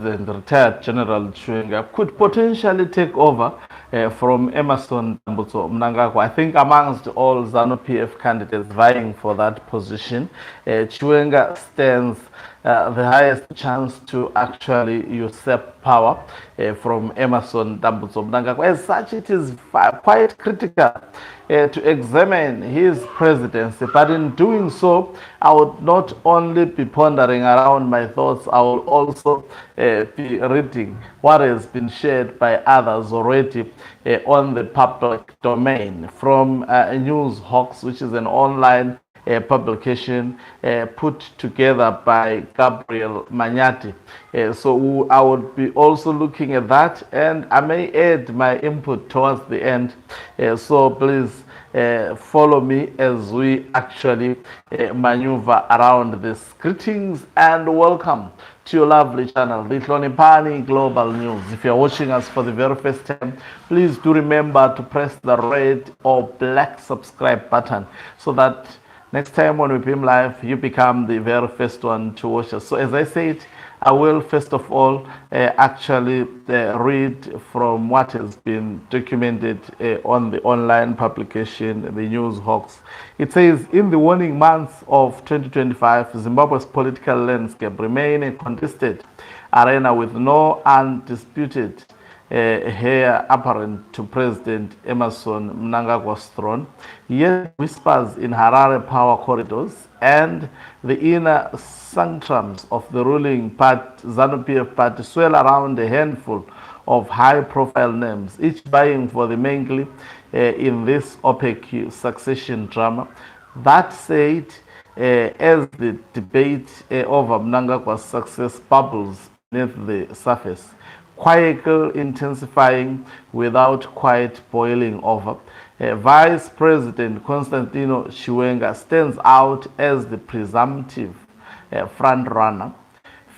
President, retired General Chiwenga, could potentially take over from Emerson Mnangagwa. I think amongst all ZANU-PF candidates vying for that position, Chiwenga stands the highest chance to actually usurp power from Emerson Mnangagwa. As such, it is quite critical to examine his presidency, but in doing so, I would not only be pondering around my thoughts, I will also be reading what has been shared by others already on the public domain from Newshawks, which is an online publication put together by Gabriel Manyati. So I would be also looking at that, and I may add my input towards the end. So please follow me as we actually maneuver around this. Greetings and welcome to your lovely channel, the Hlonipani Global News. If you're watching us for the very first time, please do remember to press the red or black subscribe button so that next time when we beam live, you become the very first one to watch us. So as I said, I will first of all actually read from what has been documented on the online publication, the Newshawks. It says, in the waning months of 2025, Zimbabwe's political landscape remains a contested arena with no undisputed heir apparent to President Emerson Mnangagwa's throne, yet whispers in Harare power corridors and the inner sanctums of the ruling ZANU-PF party swirl around a handful of high-profile names, each vying for the main in this opaque succession drama. That said, as the debate over Mnangagwa's success bubbles beneath the surface, quietly intensifying without quite boiling over, Vice President Constantino Chiwenga stands out as the presumptive front-runner.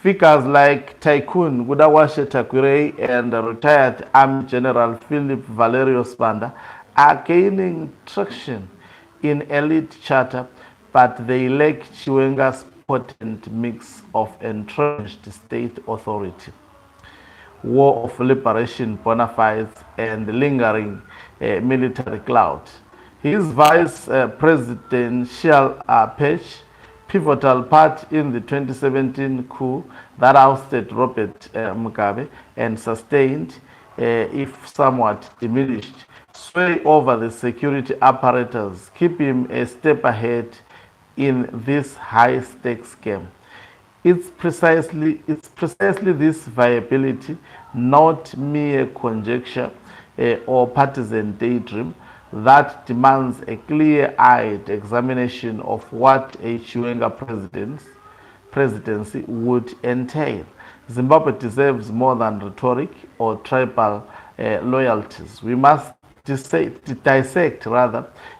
Figures like Tycoon Gudawashe Takwirei and retired Army General Philip Valerio Spanda are gaining traction in elite chatter, but they lack Chiwenga's potent mix of entrenched state authority, war of liberation bona fides, and lingering military clout. His vice presidential perch, pivotal part in the 2017 coup that ousted Robert Mugabe and sustained, if somewhat diminished, sway over the security apparatus, keep him a step ahead in this high-stakes game. It's precisely this viability, not mere conjecture or partisan daydream, that demands a clear-eyed examination of what a Chiwenga presidency would entail. Zimbabwe deserves more than rhetoric or tribal loyalties. We must dissect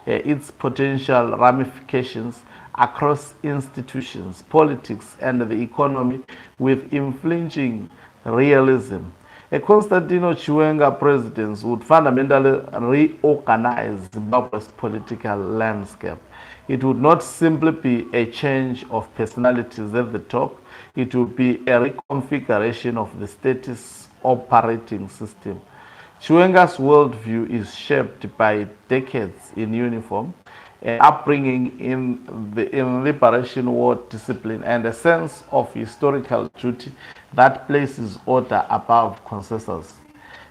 its potential ramifications across institutions, politics, and the economy with unflinching realism. A Constantino Chiwenga presidency would fundamentally reorganize Zimbabwe's political landscape. It would not simply be a change of personalities at the top, it would be a reconfiguration of the state's operating system. Chiwenga's worldview is shaped by decades in uniform, upbringing in liberation war discipline, and a sense of historical duty that places order above consensus.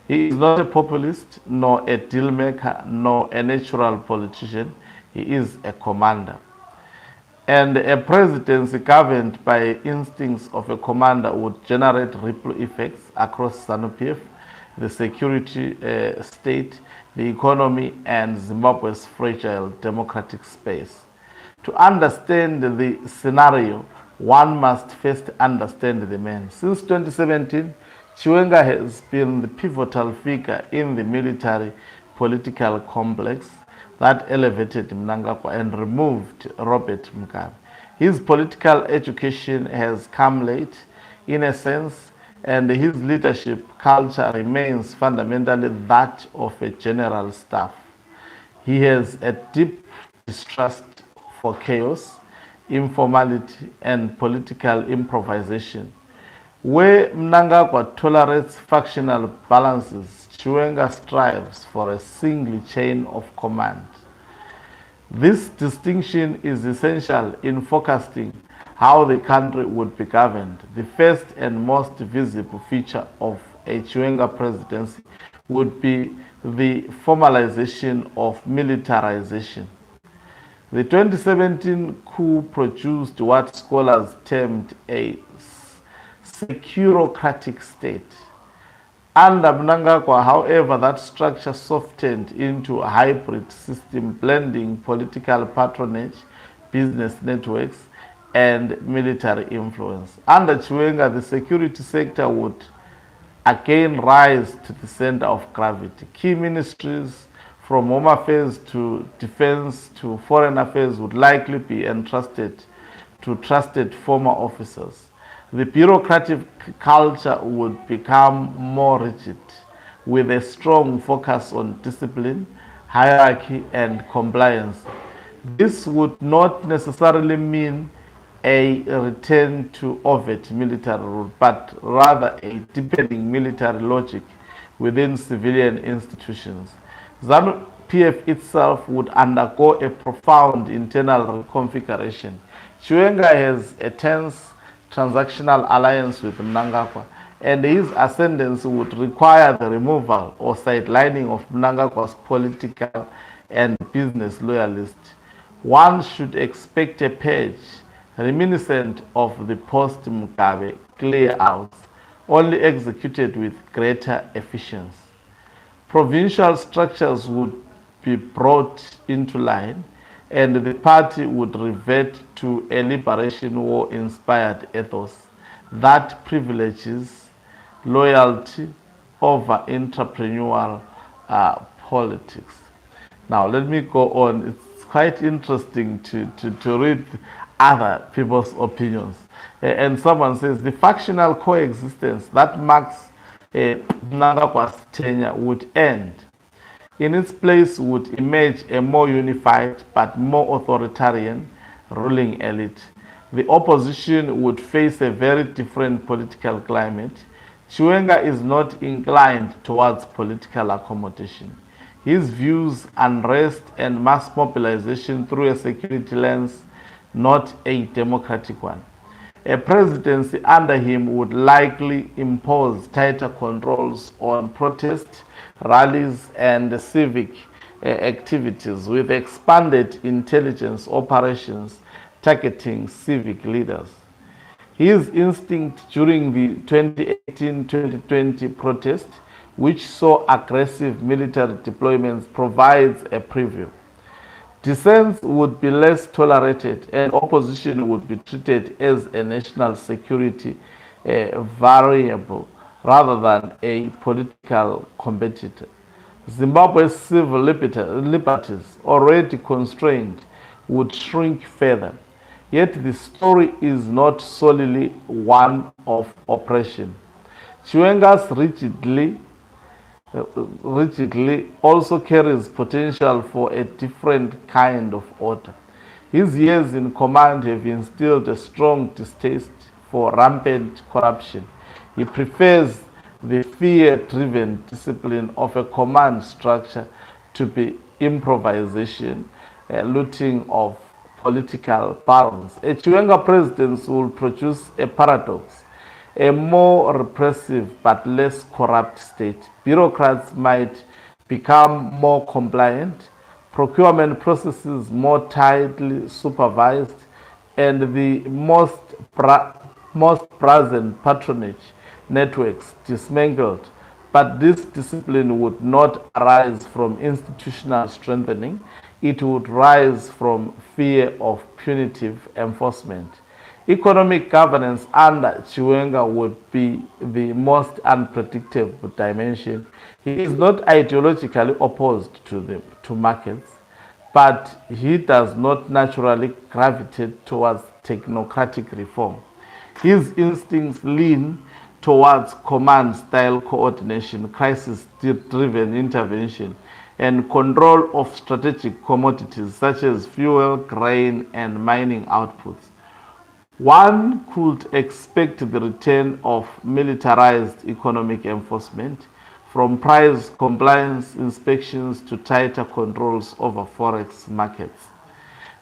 He is not a populist, nor a deal maker, nor a natural politician. He is a commander. And a presidency governed by instincts of a commander would generate ripple effects across ZANU-PF, the security state, the economy, and Zimbabwe's fragile democratic space. To understand the scenario, one must first understand the man. Since 2017, Chiwenga has been the pivotal figure in the military political complex that elevated Mnangagwa and removed Robert Mugabe. His political education has come late, in a sense, and his leadership culture remains fundamentally that of a general staff. He has a deep distrust for chaos, informality, and political improvisation. Where Mnangagwa tolerates factional balances, Chiwenga strives for a single chain of command. This distinction is essential in forecasting how the country would be governed. The first and most visible feature of a Chiwenga presidency would be the formalization of militarization. The 2017 coup produced what scholars termed a securocratic state. Under Mnangagwa, however, that structure softened into a hybrid system blending political patronage, business networks, and military influence. Under Chiwenga, the security sector would again rise to the center of gravity. Key ministries, from Home Affairs to Defense to Foreign Affairs, would likely be entrusted to trusted former officers. The bureaucratic culture would become more rigid, with a strong focus on discipline, hierarchy, and compliance. This would not necessarily mean a return to overt military rule, but rather a deepening military logic within civilian institutions. ZANU-PF itself would undergo a profound internal reconfiguration. Chiwenga has a tense transactional alliance with Mnangagwa, and his ascendance would require the removal or sidelining of Mnangagwa's political and business loyalists. One should expect a purge reminiscent of the post-Mugabe clear-outs, only executed with greater efficiency. Provincial structures would be brought into line, and the party would revert to a liberation war-inspired ethos that privileges loyalty over entrepreneurial politics. Now, let me go on. It's quite interesting to read other people's opinions. And someone says the factional coexistence that marks Mnangagwa's tenure would end. In its place would emerge a more unified but more authoritarian ruling elite. The opposition would face a very different political climate. Chiwenga is not inclined towards political accommodation. His views, unrest, and mass mobilization through a security lens, not a democratic one. A presidency under him would likely impose tighter controls on protest, rallies, and civic activities, with expanded intelligence operations targeting civic leaders. His instinct during the 2018-2020 protest, which saw aggressive military deployments, provides a preview. Dissent would be less tolerated, and opposition would be treated as a national security variable rather than a political competitor. Zimbabwe's civil liberties, already constrained, would shrink further. Yet the story is not solely one of oppression. Chiwenga's rigidly also carries potential for a different kind of order. His years in command have instilled a strong distaste for rampant corruption. He prefers the fear-driven discipline of a command structure to be improvisation, looting of political barons. A Chiwenga presidency will produce a paradox: a more repressive but less corrupt state. Bureaucrats might become more compliant, procurement processes more tightly supervised, and the most brazen patronage networks dismantled. But this discipline would not arise from institutional strengthening. It would rise from fear of punitive enforcement. Economic governance under Chiwenga would be the most unpredictable dimension. He is not ideologically opposed to markets, but he does not naturally gravitate towards technocratic reform. His instincts lean towards command-style coordination, crisis-driven intervention, and control of strategic commodities such as fuel, grain, and mining outputs. One could expect the return of militarized economic enforcement, from price compliance inspections to tighter controls over forex markets.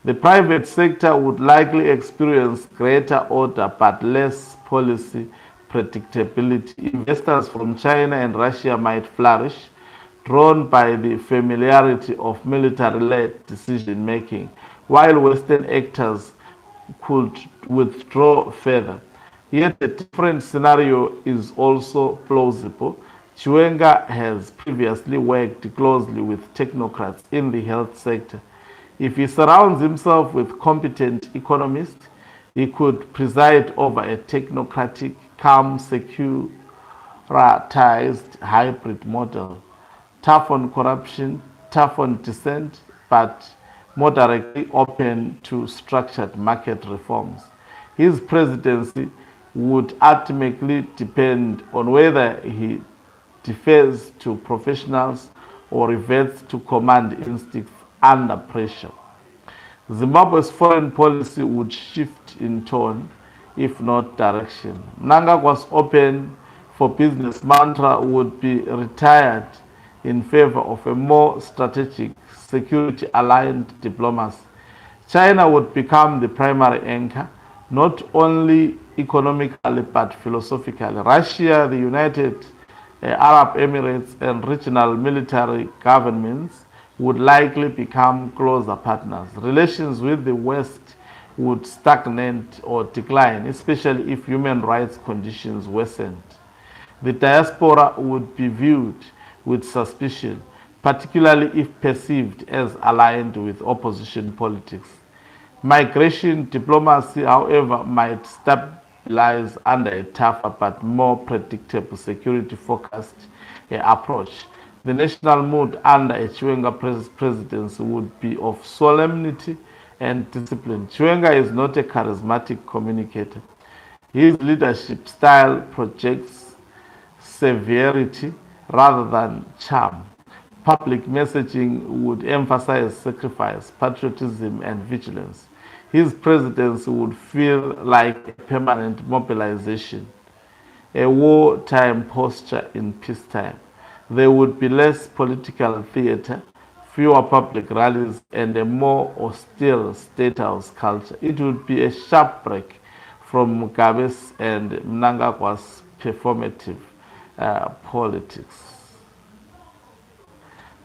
The private sector would likely experience greater order but less policy predictability. Investors from China and Russia might flourish, drawn by the familiarity of military-led decision-making, while Western actors could withdraw further. Yet a different scenario is also plausible. Chiwenga has previously worked closely with technocrats in the health sector. If he surrounds himself with competent economists, he could preside over a technocratic, calm, securitized hybrid model, tough on corruption, tough on dissent, but moderately open to structured market reforms. His presidency would ultimately depend on whether he defers to professionals or reverts to command instincts under pressure. Zimbabwe's foreign policy would shift in tone, if not direction. Mnangagwa's open for business mantra would be retired in favor of a more strategic, security-aligned diplomacy. China would become the primary anchor, not only economically but philosophically. Russia, the United Arab Emirates, and regional military governments would likely become closer partners. Relations with the West would stagnate or decline, especially if human rights conditions worsened. The diaspora would be viewed with suspicion, particularly if perceived as aligned with opposition politics. Migration diplomacy, however, might stabilize under a tougher but more predictable security-focused approach. The national mood under a Chiwenga presidency would be of solemnity and discipline. Chiwenga is not a charismatic communicator. His leadership style projects severity rather than charm. Public messaging would emphasize sacrifice, patriotism, and vigilance. His presidency would feel like a permanent mobilization, a wartime posture in peacetime. There would be less political theater, fewer public rallies, and a more austere state house culture. It would be a sharp break from Mugabe's and Mnangagwa's performative politics.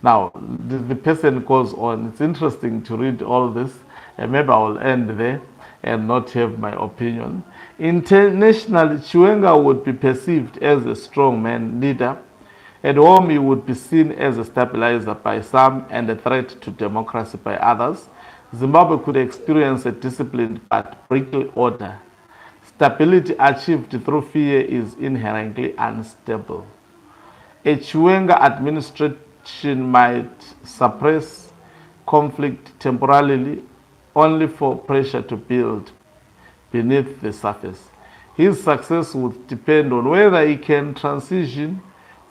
Now, the person goes on. It's interesting to read all this, and maybe I will end there and not have my opinion. Internationally, Chiwenga would be perceived as a strongman leader. At home, he would be seen as a stabilizer by some and a threat to democracy by others. Zimbabwe could experience a disciplined but brittle order. Stability achieved through fear is inherently unstable. A Chiwenga administration might suppress conflict temporarily only for pressure to build beneath the surface. His success would depend on whether he can transition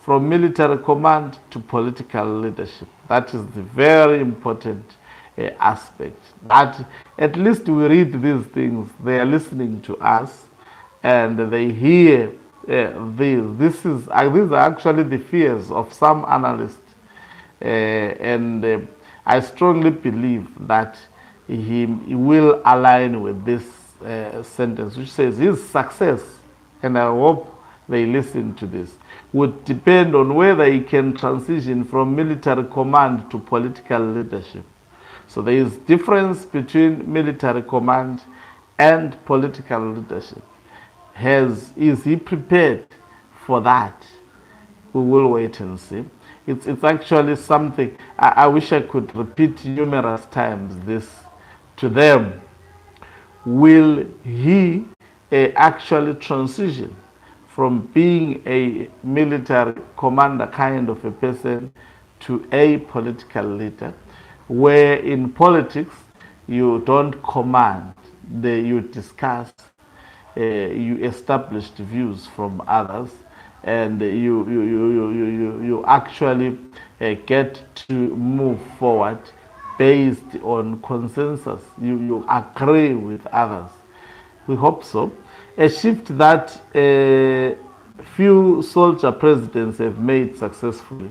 from military command to political leadership. That is the very important aspect. That at least we read these things, they are listening to us, and they hear these are actually the fears of some analysts, and I strongly believe that he will align with this sentence, which says his success, and I hope they listen to this, would depend on whether he can transition from military command to political leadership. So there is difference between military command and political leadership. Is he prepared for that? We will wait and see. It's actually something I wish I could repeat numerous times this to them. Will he actually transition from being a military commander kind of a person to a political leader, where in politics you don't command, you discuss, you establish views from others, and you actually get to move forward based on consensus. You agree with others. We hope so. A shift that few soldier presidents have made successfully.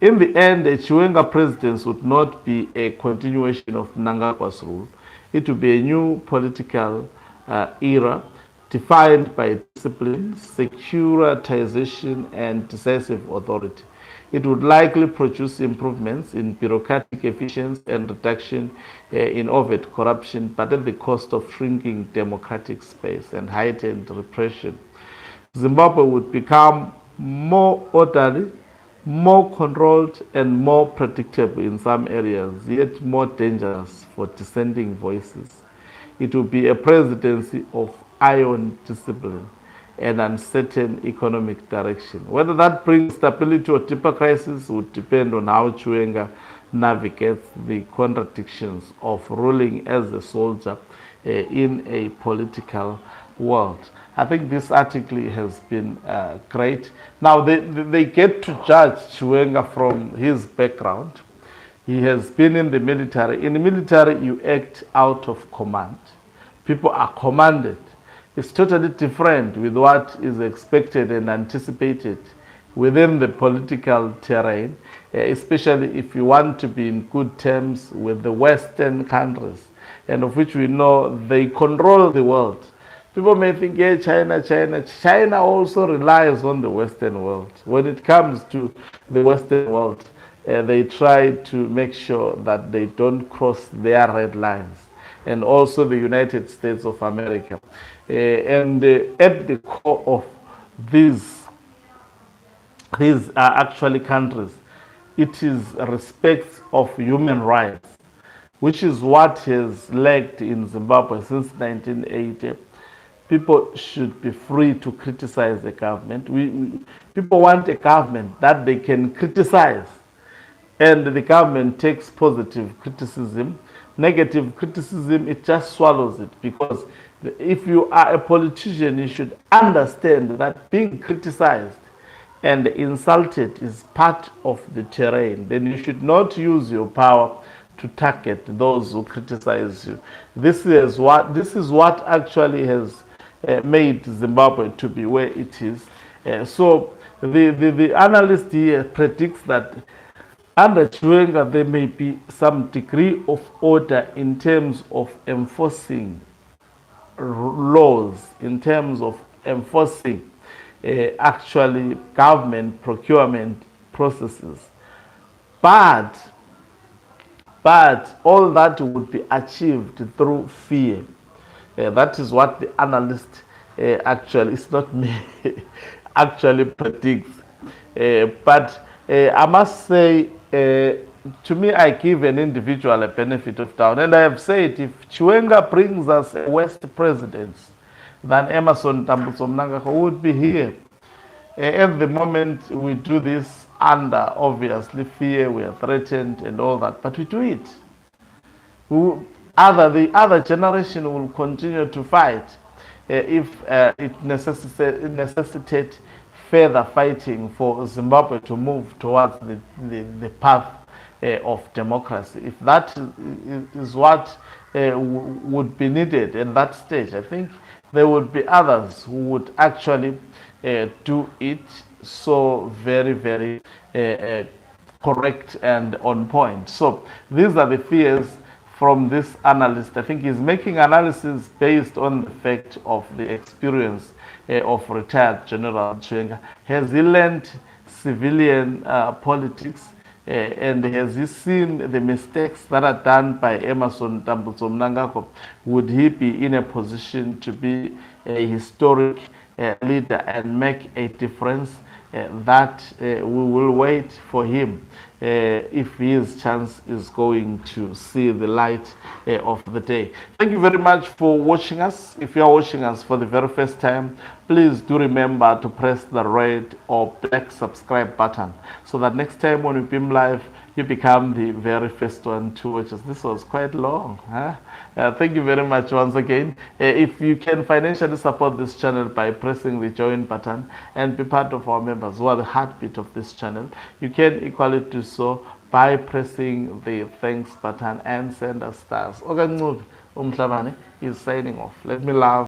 In the end, a Chiwenga presidency would not be a continuation of Mnangagwa's rule. It would be a new political era defined by discipline, securitization, and decisive authority. It would likely produce improvements in bureaucratic efficiency and reduction in overt corruption, but at the cost of shrinking democratic space and heightened repression. Zimbabwe would become more orderly, more controlled, and more predictable in some areas, yet more dangerous for dissenting voices. It will be a presidency of iron discipline and uncertain economic direction. Whether that brings stability or deeper crisis would depend on how Chiwenga navigates the contradictions of ruling as a soldier in a political world. I think this article has been great. Now, they get to judge Chiwenga from his background. He has been in the military. In the military, you act out of command. People are commanded. It's totally different with what is expected and anticipated within the political terrain, especially if you want to be in good terms with the Western countries, and of which we know they control the world. People may think, yeah, China also relies on the Western world. When it comes to the Western world, they try to make sure that they don't cross their red lines. And also the United States of America. And at the core of these are actually countries. It is respect of human rights, which is what has lacked in Zimbabwe since 1980. People should be free to criticize the government. People want a government that they can criticize, and the government takes positive criticism. Negative criticism, it just swallows it, because if you are a politician, you should understand that being criticized and insulted is part of the terrain. Then you should not use your power to target those who criticize you. This is what actually has made Zimbabwe to be where it is. So the analyst here predicts that under Chiwenga there may be some degree of order in terms of enforcing laws, in terms of enforcing actually government procurement processes. But all that would be achieved through fear. That is what the analyst actually, it's not me, actually predicts. But I must say, to me, I give an individual a benefit of doubt. And I have said, if Chiwenga brings us a West president, then Emerson Tambutso Mnangagwa would be here. At the moment, we do this under, obviously, fear, we are threatened and all that, but we do it. The other generation will continue to fight if it necessitates further fighting for Zimbabwe to move towards the path of democracy. If that is what would be needed at that stage, I think there would be others who would actually do it so very, very correct and on point. So these are the fears from this analyst. I think he's making analysis based on the fact of the experience of retired General Chiwenga. Has he learned civilian politics? And has he seen the mistakes that are done by Emerson Tambutso Mnangagwa? Would he be in a position to be a historic leader and make a difference? That we will wait for him if his chance is going to see the light of the day. Thank you very much for watching us. If you are watching us for the very first time, please do remember to press the red or black subscribe button so that next time when we beam live, you become the very first one to watch us. This was quite long. Huh? Thank you very much once again. If you can financially support this channel by pressing the join button and be part of our members who are the heartbeat of this channel, you can equally do so by pressing the thanks button and send us stars. Umhlabane is signing off. Let me love.